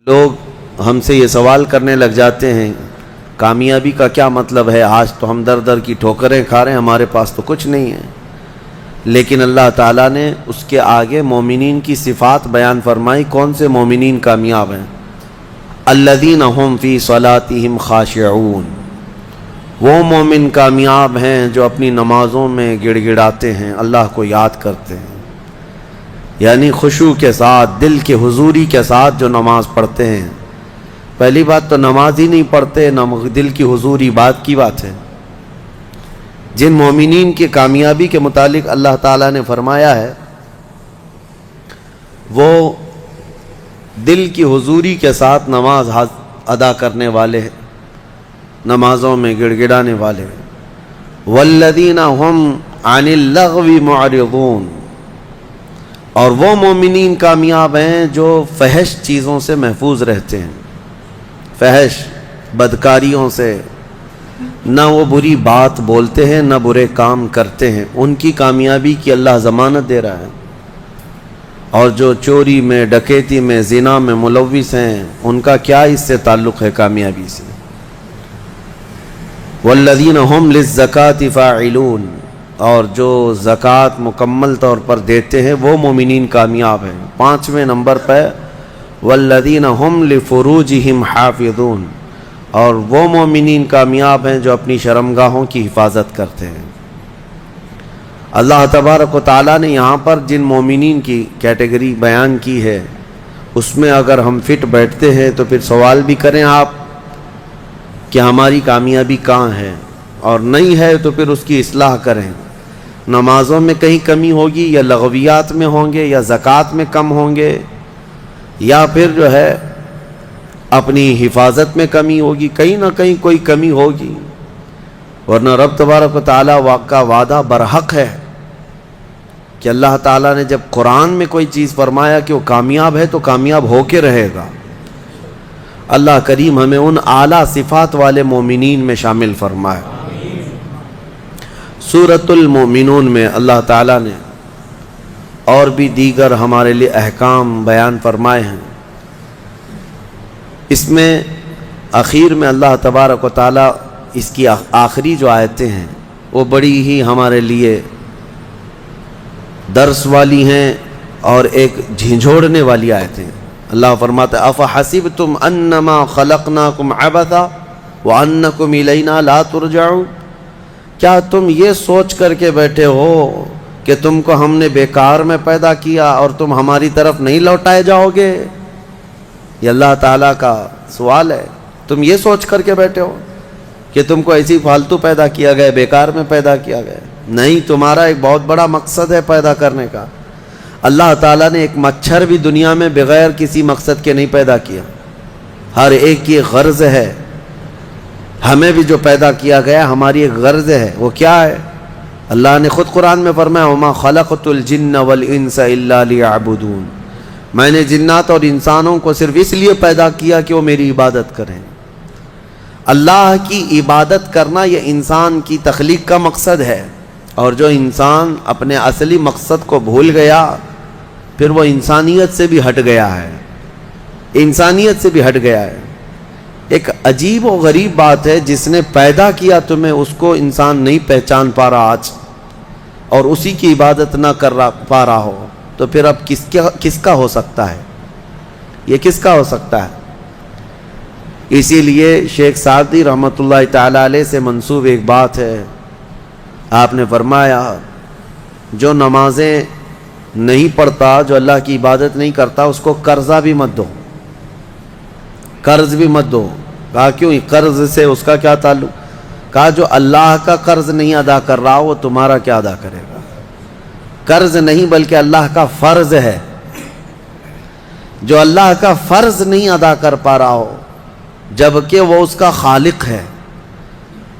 لوگ ہم سے یہ سوال کرنے لگ جاتے ہیں کامیابی کا کیا مطلب ہے، آج تو ہم در در کی ٹھوکریں کھا رہے ہیں، ہمارے پاس تو کچھ نہیں ہے۔ لیکن اللہ تعالیٰ نے اس کے آگے مومنین کی صفات بیان فرمائی۔ کون سے مومنین کامیاب ہیں؟ الذین هم فی صلاتہم خاشعون، وہ مومن کامیاب ہیں جو اپنی نمازوں میں گڑ گڑاتے ہیں، اللہ کو یاد کرتے ہیں، یعنی خشوع کے ساتھ، دل کے حضوری کے ساتھ جو نماز پڑھتے ہیں۔ پہلی بات تو نماز ہی نہیں پڑھتے، دل کی حضوری بات کی بات ہے۔ جن مومنین کی کامیابی کے متعلق اللہ تعالیٰ نے فرمایا ہے وہ دل کی حضوری کے ساتھ نماز ادا کرنے والے ہیں، نمازوں میں گڑ گڑانے والے ہیں۔ والذین هم عن اللغو معرضون، اور وہ مومنین کامیاب ہیں جو فحش چیزوں سے محفوظ رہتے ہیں، فحش بدکاریوں سے، نہ وہ بری بات بولتے ہیں نہ برے کام کرتے ہیں، ان کی کامیابی کی اللہ ضمانت دے رہا ہے۔ اور جو چوری میں، ڈکیتی میں، زنا میں ملوث ہیں، ان کا کیا اس سے تعلق ہے کامیابی سے؟ والذین هم للزکاة فاعلون، اور جو زکوٰۃ مکمل طور پر دیتے ہیں وہ مومنین کامیاب ہیں۔ 5ویں نمبر پہ والذین هم لفروجہم حافظون، اور وہ مومنین کامیاب ہیں جو اپنی شرمگاہوں کی حفاظت کرتے ہیں۔ اللہ تبارک و تعالیٰ نے یہاں پر جن مومنین کی کیٹیگری بیان کی ہے اس میں اگر ہم فٹ بیٹھتے ہیں تو پھر سوال بھی کریں آپ کہ ہماری کامیابی کہاں ہے، اور نہیں ہے تو پھر اس کی اصلاح کریں۔ نمازوں میں کہیں کمی ہوگی، یا لغویات میں ہوں گے، یا زکوٰۃ میں کم ہوں گے، یا پھر جو ہے اپنی حفاظت میں کمی ہوگی، کہیں نہ کہیں کوئی کمی ہوگی، ورنہ رب تبارک و تعالیٰ کا وعدہ برحق ہے کہ اللہ تعالیٰ نے جب قرآن میں کوئی چیز فرمایا کہ وہ کامیاب ہے تو کامیاب ہو کے رہے گا۔ اللہ کریم ہمیں ان اعلیٰ صفات والے مومنین میں شامل فرمائے۔ سورۃ المؤمنون میں اللہ تعالیٰ نے اور بھی دیگر ہمارے لیے احکام بیان فرمائے ہیں۔ اس میں اخیر میں اللہ تبارک و تعالیٰ اس کی آخری جو آیتیں ہیں وہ بڑی ہی ہمارے لیے درس والی ہیں اور ایک جھنجھوڑنے والی آیتیں۔ اللہ فرماتا ہے افحسبتم انما خلقناکم عبثا وانکم الینا لا ترجعون، کیا تم یہ سوچ کر کے بیٹھے ہو کہ تم کو ہم نے بیکار میں پیدا کیا اور تم ہماری طرف نہیں لوٹائے جاؤ گے؟ یہ اللہ تعالیٰ کا سوال ہے۔ تم یہ سوچ کر کے بیٹھے ہو کہ تم کو ایسی فالتو پیدا کیا گیا، بیکار میں پیدا کیا گیا؟ نہیں، تمہارا ایک بہت بڑا مقصد ہے پیدا کرنے کا۔ اللہ تعالیٰ نے ایک مچھر بھی دنیا میں بغیر کسی مقصد کے نہیں پیدا کیا، ہر ایک کی غرض ہے۔ ہمیں بھی جو پیدا کیا گیا ہماری ایک غرض ہے، وہ کیا ہے؟ اللہ نے خود قرآن میں فرمایا وما خلقت الجن والانس الا لیعبدون، میں نے جنات اور انسانوں کو صرف اس لیے پیدا کیا کہ وہ میری عبادت کریں۔ اللہ کی عبادت کرنا یہ انسان کی تخلیق کا مقصد ہے، اور جو انسان اپنے اصلی مقصد کو بھول گیا پھر وہ انسانیت سے بھی ہٹ گیا ہے، انسانیت سے بھی ہٹ گیا ہے۔ ایک عجیب و غریب بات ہے، جس نے پیدا کیا تمہیں اس کو انسان نہیں پہچان پا رہا آج، اور اسی کی عبادت نہ کر پا رہا ہو، تو پھر اب کس کا ہو سکتا ہے؟ یہ کس کا ہو سکتا ہے؟ اسی لیے شیخ سعدی رحمۃ اللہ تعالی علیہ سے منسوب ایک بات ہے، آپ نے فرمایا جو نمازیں نہیں پڑھتا، جو اللہ کی عبادت نہیں کرتا، اس کو قرضہ بھی مت دو، قرض بھی مت دو۔ کہا کیوں؟ قرض سے اس کا کیا تعلق؟ کہا جو اللہ کا قرض نہیں ادا کر رہا وہ تمہارا کیا ادا کرے گا؟ قرض نہیں بلکہ اللہ کا فرض ہے، جو اللہ کا فرض نہیں ادا کر پا رہا ہو جبکہ وہ اس کا خالق ہے۔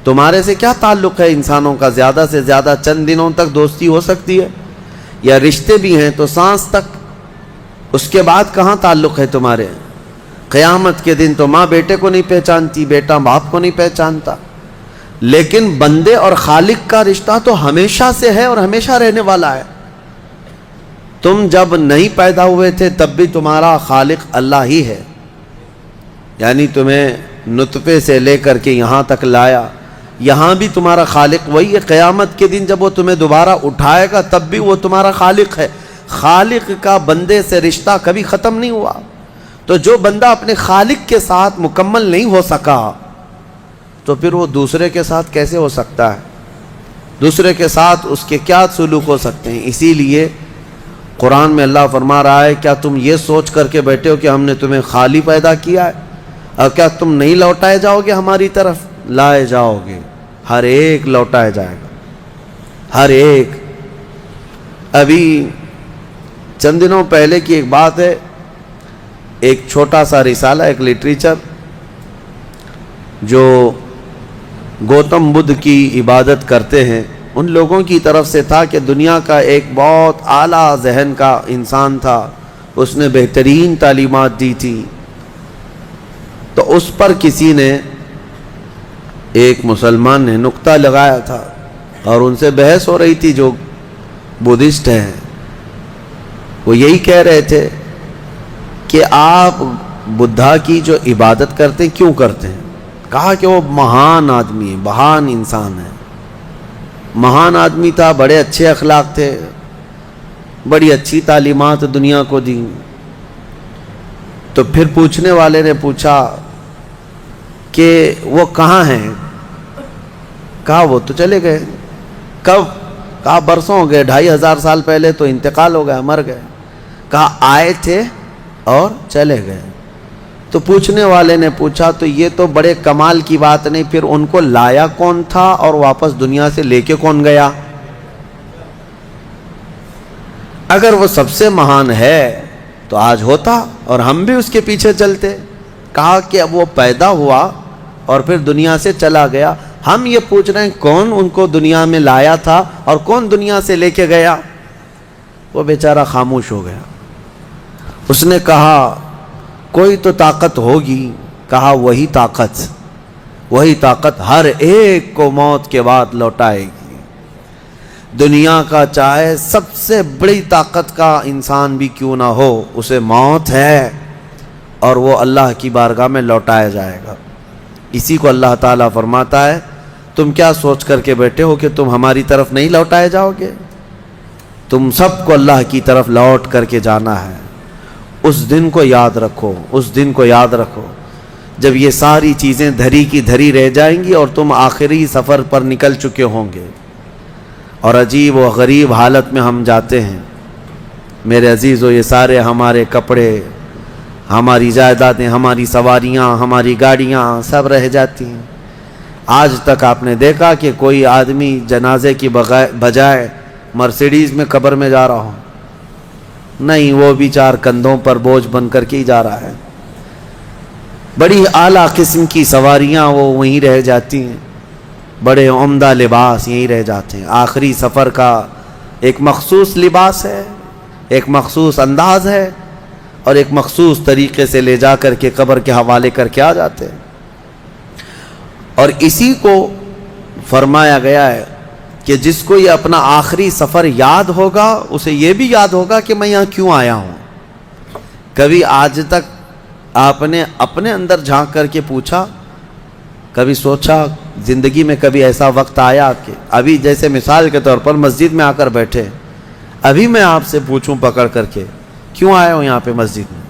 تمہارے سے کیا تعلق ہے انسانوں کا؟ زیادہ سے زیادہ چند دنوں تک دوستی ہو سکتی ہے، یا رشتے بھی ہیں تو سانس تک، اس کے بعد کہاں تعلق ہے تمہارے؟ قیامت کے دن تو ماں بیٹے کو نہیں پہچانتی، بیٹا باپ کو نہیں پہچانتا، لیکن بندے اور خالق کا رشتہ تو ہمیشہ سے ہے اور ہمیشہ رہنے والا ہے۔ تم جب نہیں پیدا ہوئے تھے تب بھی تمہارا خالق اللہ ہی ہے، یعنی تمہیں نطفے سے لے کر کے یہاں تک لایا، یہاں بھی تمہارا خالق وہی ہے۔ قیامت کے دن جب وہ تمہیں دوبارہ اٹھائے گا تب بھی وہ تمہارا خالق ہے۔ خالق کا بندے سے رشتہ کبھی ختم نہیں ہوا۔ تو جو بندہ اپنے خالق کے ساتھ مکمل نہیں ہو سکا تو پھر وہ دوسرے کے ساتھ کیسے ہو سکتا ہے؟ دوسرے کے ساتھ اس کے کیا سلوک ہو سکتے ہیں؟ اسی لیے قرآن میں اللہ فرما رہا ہے، کیا تم یہ سوچ کر کے بیٹھے ہو کہ ہم نے تمہیں خالی پیدا کیا ہے اور کیا تم نہیں لوٹائے جاؤ گے ہماری طرف؟ لائے جاؤ گے، ہر ایک لوٹائے جائے گا، ہر ایک۔ ابھی چند دنوں پہلے کی ایک بات ہے، ایک چھوٹا سا رسالہ، ایک لٹریچر جو گوتم بدھ کی عبادت کرتے ہیں ان لوگوں کی طرف سے تھا کہ دنیا کا ایک بہت اعلیٰ ذہن کا انسان تھا، اس نے بہترین تعلیمات دی تھی۔ تو اس پر کسی نے، ایک مسلمان نے نقطہ لگایا تھا اور ان سے بحث ہو رہی تھی جو بدھسٹ ہیں۔ وہ یہی کہہ رہے تھے کہ آپ بدھا کی جو عبادت کرتے ہیں کیوں کرتے ہیں؟ کہا کہ وہ مہان آدمی ہے، مہان انسان ہے، مہان آدمی تھا، بڑے اچھے اخلاق تھے، بڑی اچھی تعلیمات دنیا کو دی۔ تو پھر پوچھنے والے نے پوچھا کہ وہ کہاں ہیں؟ کہا وہ تو چلے گئے۔ کب؟ کہا برسوں ہو گئے، 2500 سال پہلے تو انتقال ہو گیا، مر گئے۔ کہا آئے تھے اور چلے گئے۔ تو پوچھنے والے نے پوچھا تو یہ تو بڑے کمال کی بات نہیں، پھر ان کو لایا کون تھا اور واپس دنیا سے لے کے کون گیا؟ اگر وہ سب سے مہان ہے تو آج ہوتا اور ہم بھی اس کے پیچھے چلتے۔ کہا کہ اب وہ پیدا ہوا اور پھر دنیا سے چلا گیا، ہم یہ پوچھ رہے ہیں کون ان کو دنیا میں لایا تھا اور کون دنیا سے لے کے گیا؟ وہ بیچارہ خاموش ہو گیا۔ اس نے کہا کوئی تو طاقت ہوگی۔ کہا وہی طاقت ہر ایک کو موت کے بعد لوٹائے گی۔ دنیا کا چاہے سب سے بڑی طاقت کا انسان بھی کیوں نہ ہو، اسے موت ہے اور وہ اللہ کی بارگاہ میں لوٹایا جائے گا۔ اسی کو اللہ تعالیٰ فرماتا ہے تم کیا سوچ کر کے بیٹھے ہو کہ تم ہماری طرف نہیں لوٹائے جاؤ گے؟ تم سب کو اللہ کی طرف لوٹ کر کے جانا ہے۔ اس دن کو یاد رکھو، اس دن کو یاد رکھو جب یہ ساری چیزیں دھری کی دھری رہ جائیں گی اور تم آخری سفر پر نکل چکے ہوں گے۔ اور عجیب و غریب حالت میں ہم جاتے ہیں میرے عزیزو، یہ سارے ہمارے کپڑے، ہماری جائیدادیں، ہماری سواریاں، ہماری گاڑیاں سب رہ جاتی ہیں۔ آج تک آپ نے دیکھا کہ کوئی آدمی جنازے کی بجائے مرسیڈیز میں قبر میں جا رہا ہو؟ نہیں، وہ بھی 4 کندھوں پر بوجھ بن کر کے ہی جا رہا ہے۔ بڑی اعلیٰ قسم کی سواریاں وہ وہیں رہ جاتی ہیں، بڑے عمدہ لباس یہیں رہ جاتے ہیں۔ آخری سفر کا ایک مخصوص لباس ہے، ایک مخصوص انداز ہے اور ایک مخصوص طریقے سے لے جا کر کے قبر کے حوالے کر کے آ جاتے ہیں۔ اور اسی کو فرمایا گیا ہے کہ جس کو یہ اپنا آخری سفر یاد ہوگا اسے یہ بھی یاد ہوگا کہ میں یہاں کیوں آیا ہوں۔ کبھی آج تک آپ نے اپنے اندر جھانک کر کے پوچھا، کبھی سوچا زندگی میں کبھی ایسا وقت آیا کہ ابھی جیسے مثال کے طور پر مسجد میں آ کر بیٹھے، ابھی میں آپ سے پوچھوں پکڑ کر کے کیوں آئے ہو یہاں پہ مسجد میں،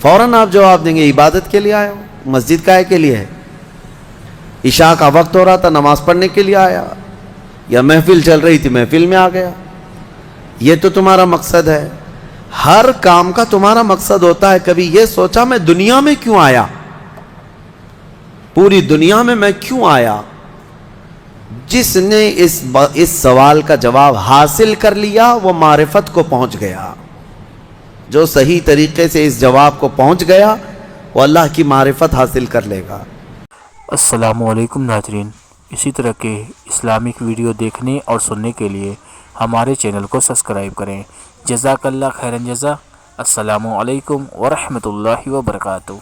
فوراً آپ جواب دیں گے عبادت کے لیے آئے ہو۔ مسجد کائے کے لیے ہے؟ عشاء کا وقت ہو رہا تھا، نماز پڑھنے کے لیے آیا، یا محفل چل رہی تھی محفل میں آ گیا۔ یہ تو تمہارا مقصد ہے، ہر کام کا تمہارا مقصد ہوتا ہے۔ کبھی یہ سوچا میں دنیا میں کیوں آیا، پوری دنیا میں کیوں آیا؟ جس نے اس سوال کا جواب حاصل کر لیا وہ معرفت کو پہنچ گیا۔ جو صحیح طریقے سے اس جواب کو پہنچ گیا وہ اللہ کی معرفت حاصل کر لے گا۔ السلام علیکم ناظرین، اسی طرح کے اسلامک ویڈیو دیکھنے اور سننے کے لیے ہمارے چینل کو سبسکرائب کریں۔ جزاک اللہ خیرن جزا۔ السلام علیکم ورحمۃ اللہ وبرکاتہ۔